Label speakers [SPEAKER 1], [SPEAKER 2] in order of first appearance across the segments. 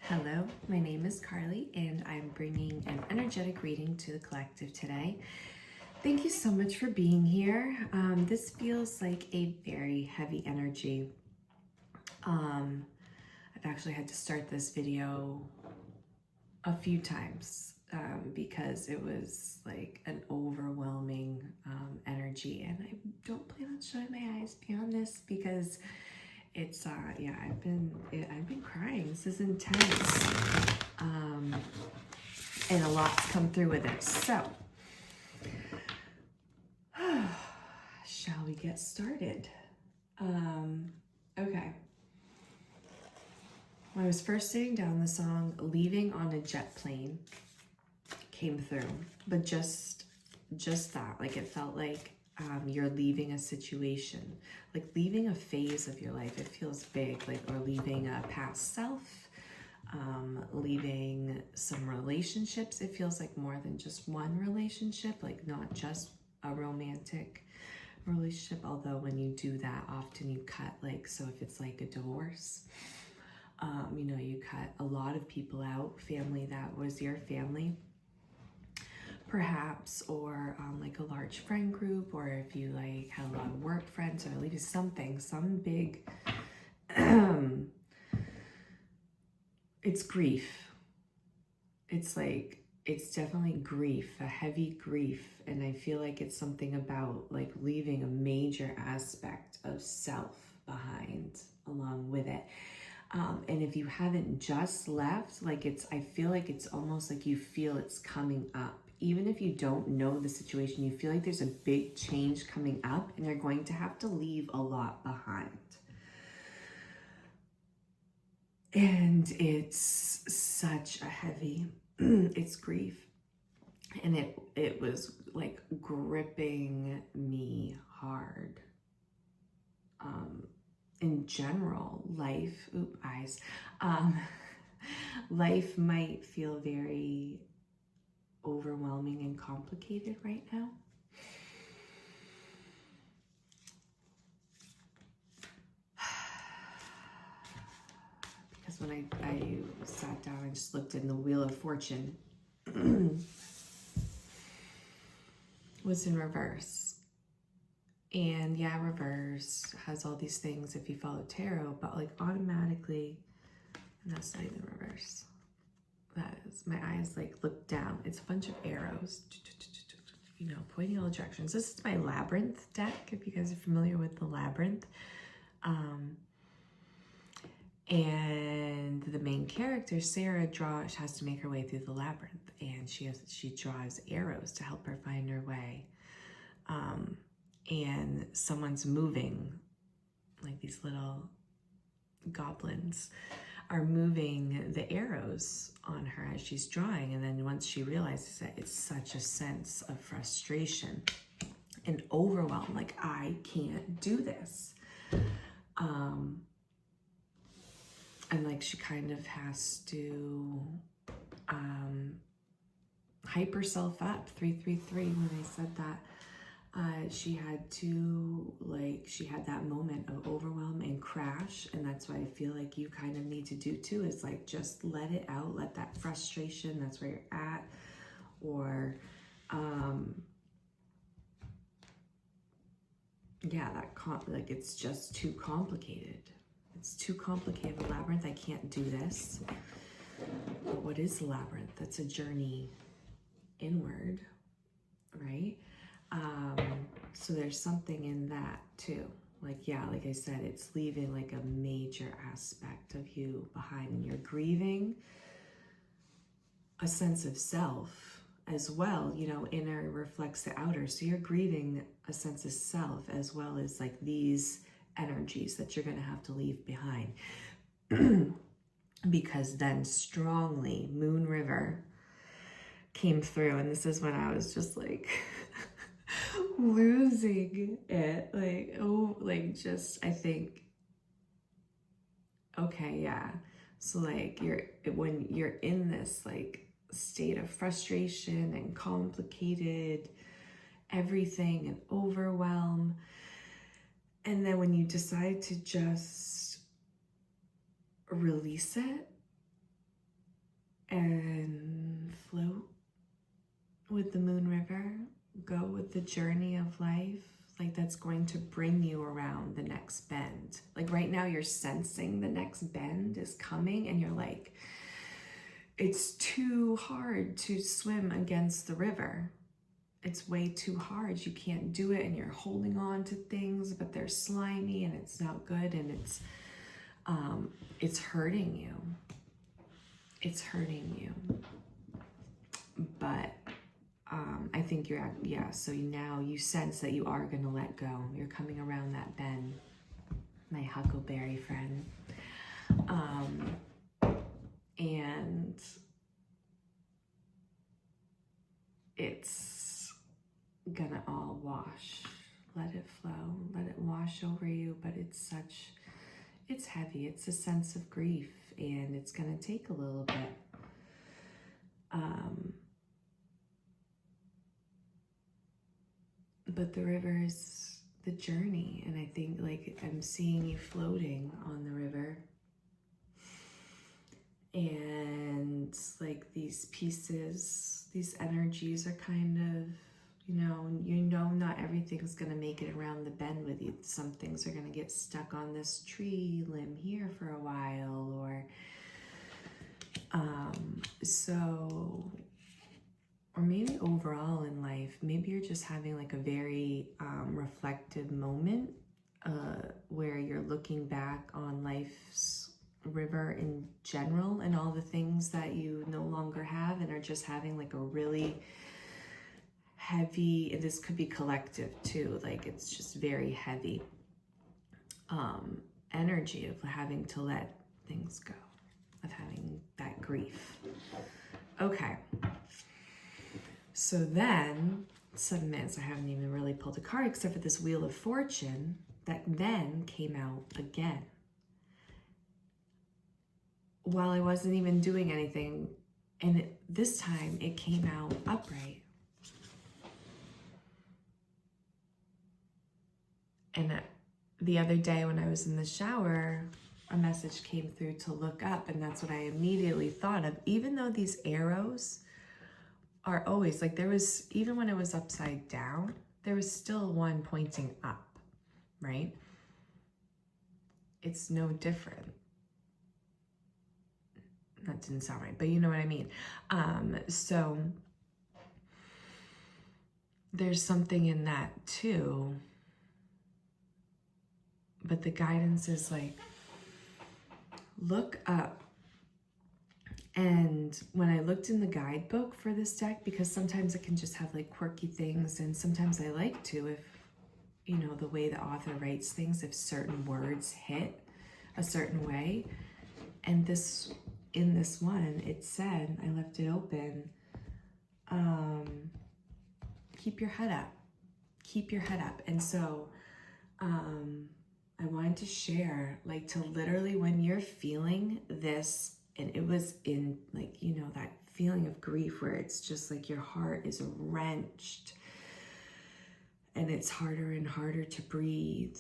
[SPEAKER 1] Hello, my name is Carly and I'm bringing an energetic reading to the collective today. Thank you so much for being here. This feels like a very heavy energy. I've actually had to start this video a few times because it was like an overwhelming energy, and I don't plan on showing my eyes beyond this because it's yeah, I've been crying. This is intense, and a lot's come through with it. So shall we get started? Okay. When I was first sitting down, the song "Leaving on a Jet Plane" came through, but just that, like, it felt like you're leaving a situation, like leaving a phase of your life. It feels big, like, or leaving a past self, leaving some relationships. It feels like more than just one relationship, like not just a romantic relationship, although when you do that, often you cut, like, so if it's like a divorce, you know, you cut a lot of people out, family that was your family, perhaps, or like a large friend group, or if you like had a lot of work friends, or maybe some big it's grief. It's like, it's definitely grief, a heavy grief, and I feel like it's something about like leaving a major aspect of self behind along with it. And if you haven't just left, like, I feel like it's almost like you feel it's coming up. Even if you don't know the situation, you feel like there's a big change coming up and you're going to have to leave a lot behind. And it's such a heavy, it's grief. And it was like gripping me hard. In general, life, life might feel very overwhelming and complicated right now. Because when I sat down and just looked in the Wheel of Fortune, was in reverse. And yeah, reverse has all these things if you follow tarot, but like automatically, and that's not even reverse. That is, my eyes like look down. It's a bunch of arrows, you know, pointing all directions. This is my Labyrinth deck, if you guys are familiar with the Labyrinth. And the main character, Sarah, has to make her way through the labyrinth, and she draws arrows to help her find her way. And someone's moving, like these little goblins are moving the arrows on her as she's drawing. And then once she realizes that, it's such a sense of frustration and overwhelm, like, I can't do this. And like she kind of has to hype herself up. 333, when I said that, she had to, like, she had that moment of overwhelm and crash, and that's what I feel like you kind of need to do too, is like just let it out, let that frustration, that's where you're at, or yeah, like, it's just too complicated. It's too complicated, the labyrinth. I can't do this. But what is the labyrinth? That's a journey inward, right? So there's something in that too. Like, yeah, like I said, it's leaving like a major aspect of you behind, and you're grieving a sense of self as well. You know, inner reflects the outer. So you're grieving a sense of self as well as like these energies that you're going to have to leave behind. Because then strongly Moon River came through, and this is when I was just like losing it, like, oh, like, just, I think, okay, yeah, so like when you're in this like state of frustration and complicated everything and overwhelm, and then when you decide to just release it, and float with the Moon River. Go with the journey of life. Like, that's going to bring you around the next bend. Like, right now you're sensing the next bend is coming, and you're like, it's too hard to swim against the river. It's way too hard. You can't do it, and you're holding on to things, but they're slimy and it's not good, and it's hurting you. It's hurting you. But I think you're, so now you sense that you are going to let go. You're coming around that bend, my huckleberry friend. And it's gonna all wash. Let it flow, let it wash over you, but it's heavy. It's a sense of grief, and it's gonna take a little bit. But the river is the journey, and I think, like, I'm seeing you floating on the river. And like these pieces, these energies are kind of, not everything's gonna make it around the bend with you. Some things are gonna get stuck on this tree limb here for a while, or or maybe overall in life, maybe you're just having like a very reflective moment where you're looking back on life's river in general and all the things that you no longer have, and are just having like a really heavy, this could be collective too, like it's just very heavy energy of having to let things go, of having that grief. Okay, so then 7 minutes, I haven't even really pulled a card except for this Wheel of Fortune that then came out again while I wasn't even doing anything, and this time it came out upright. And the other day when I was in the shower, a message came through to look up, and that's what I immediately thought of. Even though these arrows are always, like, there was, even when it was upside down, there was still one pointing up, right? It's no different. That didn't sound right, but you know what I mean. So there's something in that too. But the guidance is like, look up. And when I looked in the guidebook for this deck, because sometimes it can just have like quirky things, and sometimes I like to, if, the way the author writes things, if certain words hit a certain way. And in this one, it said, I left it open, keep your head up. Keep your head up. And so I wanted to share, like, to literally, when you're feeling this, and it was in, like, that feeling of grief where it's just like your heart is wrenched and it's harder and harder to breathe,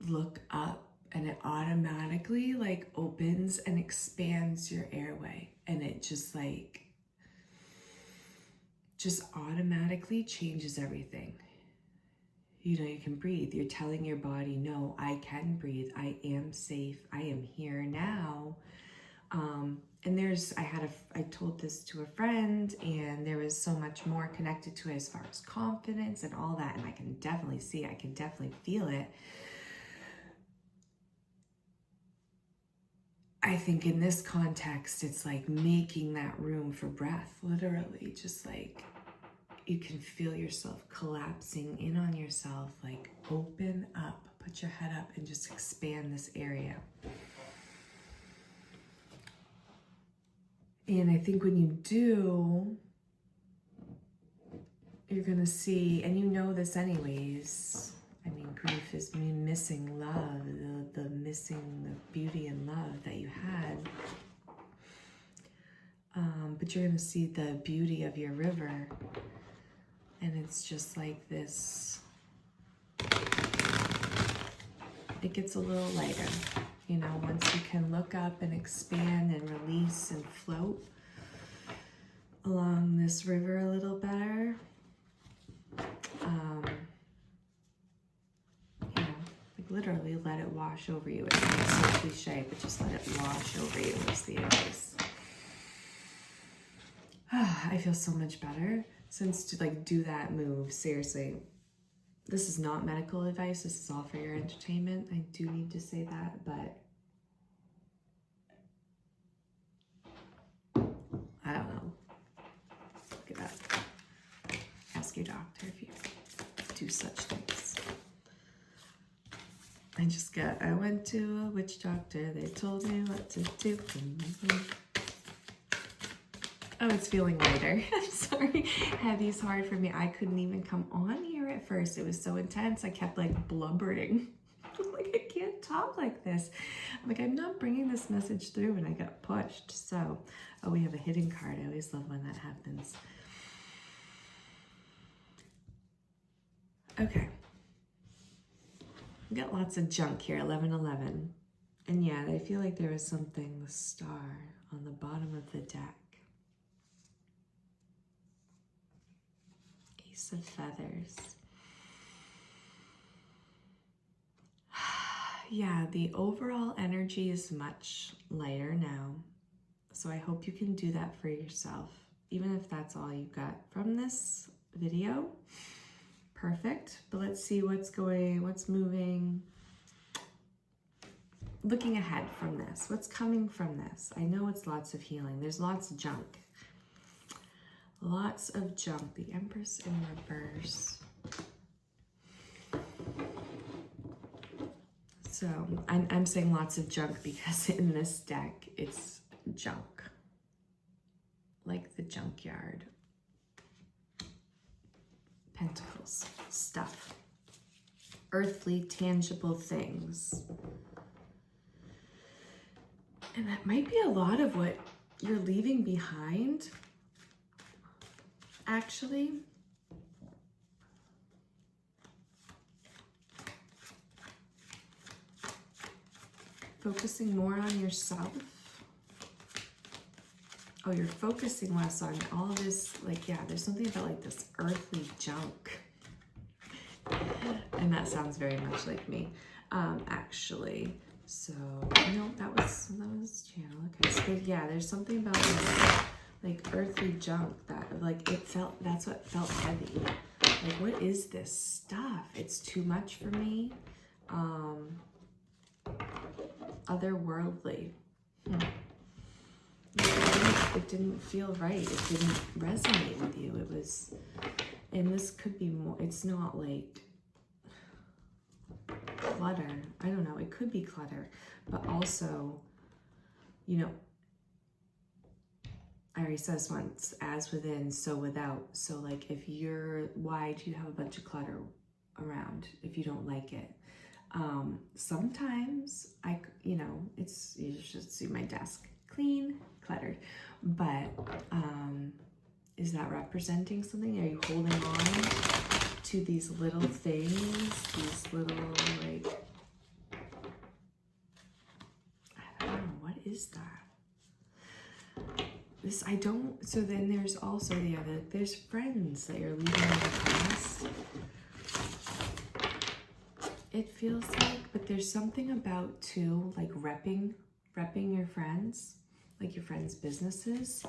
[SPEAKER 1] look up, and it automatically like opens and expands your airway, and it just automatically changes everything. You can breathe. You're telling your body, no, I can breathe. I am safe. I am here now. And I told this to a friend, and there was so much more connected to it as far as confidence and all that. And I can definitely see it. I can definitely feel it. I think in this context, it's like making that room for breath, literally, just like you can feel yourself collapsing in on yourself, like open up, put your head up, and just expand this area. And I think when you do, you're gonna see, and you know this anyways, I mean, grief is me missing love, the missing the beauty and love that you had. But you're gonna see the beauty of your river, and it's just like this. It gets a little lighter. You know, once you can look up and expand and release and float along this river a little better, you know, like literally let it wash over you. It sounds so cliche, but just let it wash over you is the advice. I feel so much better since to like do that move. Seriously, this is not medical advice. This is all for your entertainment. I do need to say that, but I don't know. Look at that. Ask your doctor if you do such things. I went to a witch doctor. They told me what to do. Oh, it's feeling lighter. I'm sorry. Heavy's hard for me. I couldn't even come on here at first. It was so intense. I kept like blubbering. I'm like, I can't talk like this. I'm like, I'm not bringing this message through, and I got pushed. So, oh, we have a hidden card. I always love when that happens. Okay. We got lots of junk here, 1111. And yeah, I feel like there was something, the star on the bottom of the deck. Ace of feathers. Yeah, the overall energy is much lighter now. So I hope you can do that for yourself. Even if that's all you got from this video. Perfect. But let's see what's moving. Looking ahead from this. What's coming from this? I know it's lots of healing. There's lots of junk. Lots of junk. The Empress in reverse. So I'm saying lots of junk because in this deck it's junk. Like the junkyard. Pentacles. Stuff. Earthly, tangible things. And that might be a lot of what you're leaving behind. Actually, focusing more on yourself. Oh, you're focusing less on all this, like, yeah, there's something about like this earthly junk. And that sounds very much like me, actually. So, no, that was channel. Okay, so yeah, there's something about this, like earthly junk that like that's what felt heavy. Like, what is this stuff? It's too much for me. Otherworldly. It didn't feel right. It didn't resonate with you. It was, and this could be more, it's not like clutter. I don't know. It could be clutter, but also, you know, I already said this once, as within, so without. So like why do you have a bunch of clutter around if you don't like it? Sometimes you should see my desk, clean, cluttered, but, is that representing something? Are you holding on to these little things, these little, like, I don't know, what is that? So then there's also there's friends that you're leaving in the past. It feels like, but there's something about too, like repping your friends, like your friends' businesses.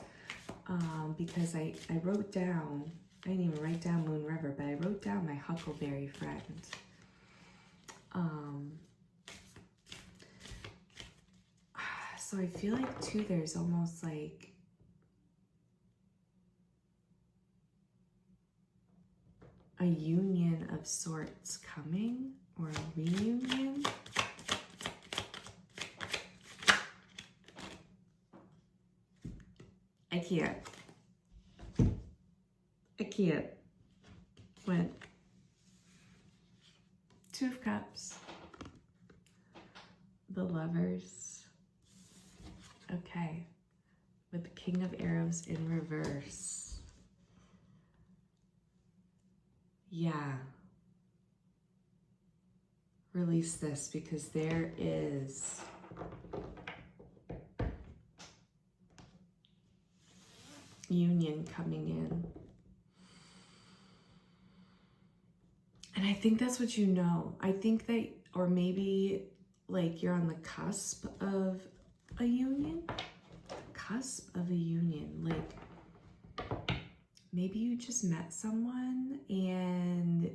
[SPEAKER 1] Because I wrote down, I didn't even write down Moon River, but I wrote down my Huckleberry friend. So I feel like too, there's almost like a union of sorts coming, or a reunion. I can't. Went Two of Cups, the Lovers. Okay, with the King of Arrows in reverse. Yeah. Release this, because there is Union coming in. And I think that's what you know. I think that, or maybe like you're on the cusp of a union. Cusp of a union. Like maybe you just met someone and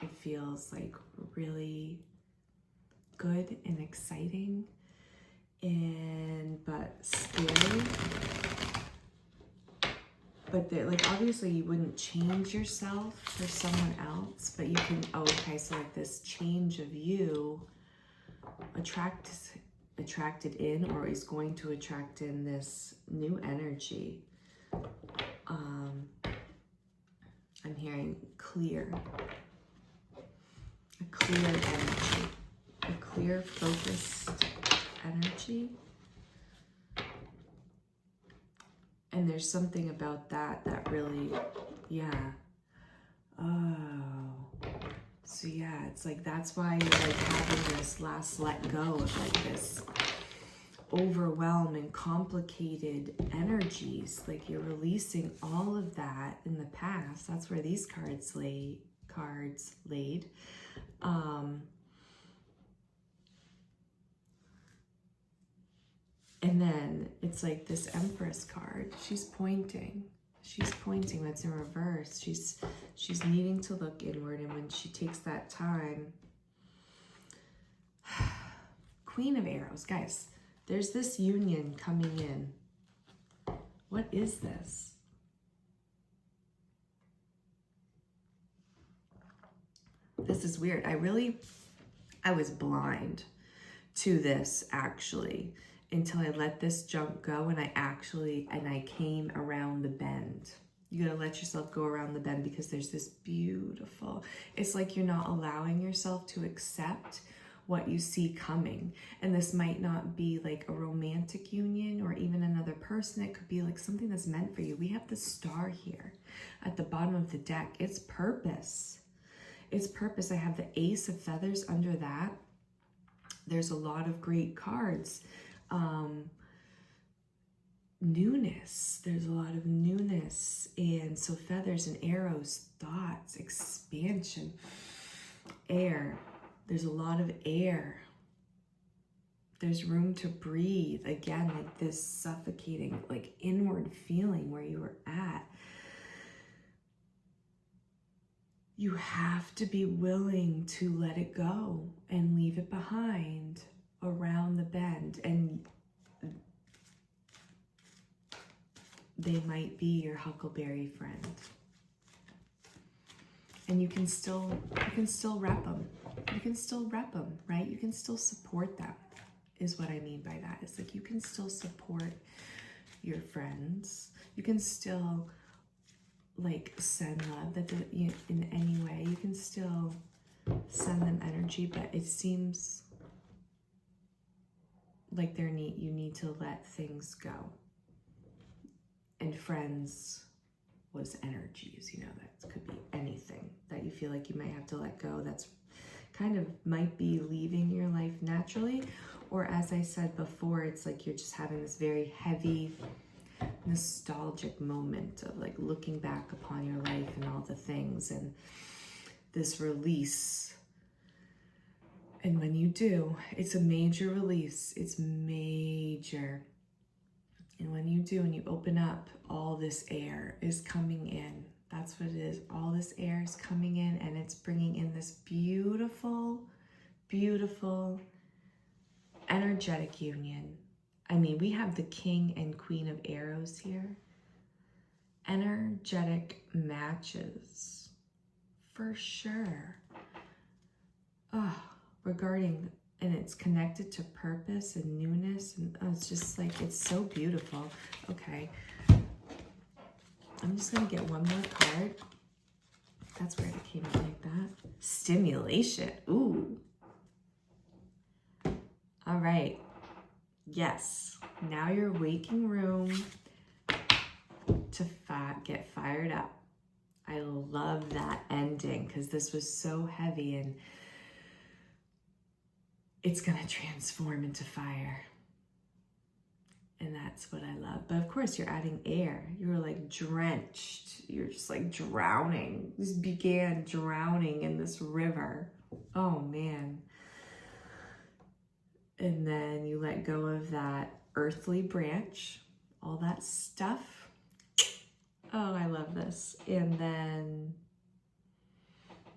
[SPEAKER 1] it feels like really good and exciting but scary. But like obviously you wouldn't change yourself for someone else, but you can, oh, okay, so like this change of you attracted in, or is going to attract in this new energy. I'm hearing clear. A clear energy. A clear, focused energy. And there's something about that really, yeah. Oh. So yeah, it's like that's why you're like having this last let go of like this overwhelm and complicated energies. Like you're releasing all of that in the past. That's where these cards laid. And then it's like this Empress card. She's pointing. That's in reverse. She's needing to look inward, and when she takes that time, Queen of Arrows, guys, there's this union coming in. What is this? This is weird. I was blind to this actually until I let this junk go, and I came around the bend. You gotta let yourself go around the bend, because there's this beautiful, it's like you're not allowing yourself to accept what you see coming. And this might not be like a romantic union or even another person. It could be like something that's meant for you. We have the star here at the bottom of the deck. It's purpose. It's purpose. I have the Ace of Feathers under that. There's a lot of great cards. Newness. There's a lot of newness. And so feathers and arrows, thoughts, expansion, air. There's a lot of air. There's room to breathe. Again, like this suffocating, like inward feeling where you were at. You have to be willing to let it go and leave it behind around the bend. And they might be your huckleberry friend. And you can still rep them. You can still rep them, right? You can still support them, is what I mean by that. It's like you can still support your friends. You can still like send love in any way. You can still send them energy, but it seems like you need to let things go. And friends was energies, that could be anything that you feel like you might have to let go. That's kind of might be leaving your life naturally. Or as I said before, it's like you're just having this very heavy, nostalgic moment of like looking back upon your life and all the things and this release. And when you do, it's a major release. It's major. And when you do, and you open up, all this air is coming in. That's what it is. All this air is coming in, and it's bringing in this beautiful, beautiful, energetic union. I mean, we have the King and Queen of Arrows here. Energetic matches, for sure. Regarding, and it's connected to purpose and newness, and it's just like, it's so beautiful. Okay, I'm just gonna get one more card. That's weird, it came out like that. Stimulation, ooh. All right, yes, now your waking room to get fired up. I love that ending, because this was so heavy, and it's going to transform into fire. And that's what I love. But of course, you're adding air. You're like drenched. You're just like drowning. Just began drowning in this river. Oh, man. And then you let go of that earthly branch, all that stuff. Oh, I love this. And then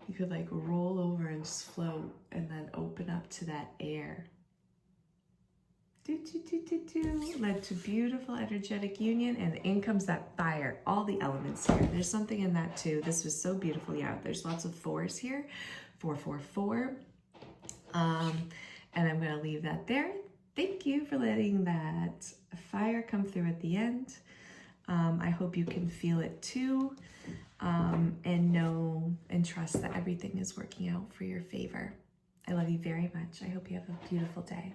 [SPEAKER 1] you could like roll over and just float and then open up to that air. Led to beautiful energetic union, and in comes that fire, all the elements here. There's something in that too. This was so beautiful. Yeah, there's lots of fours here. 444. And I'm going to leave that there. Thank you for letting that fire come through at the end. I hope you can feel it too, and know and trust that everything is working out for your favor. I love you very much. I hope you have a beautiful day.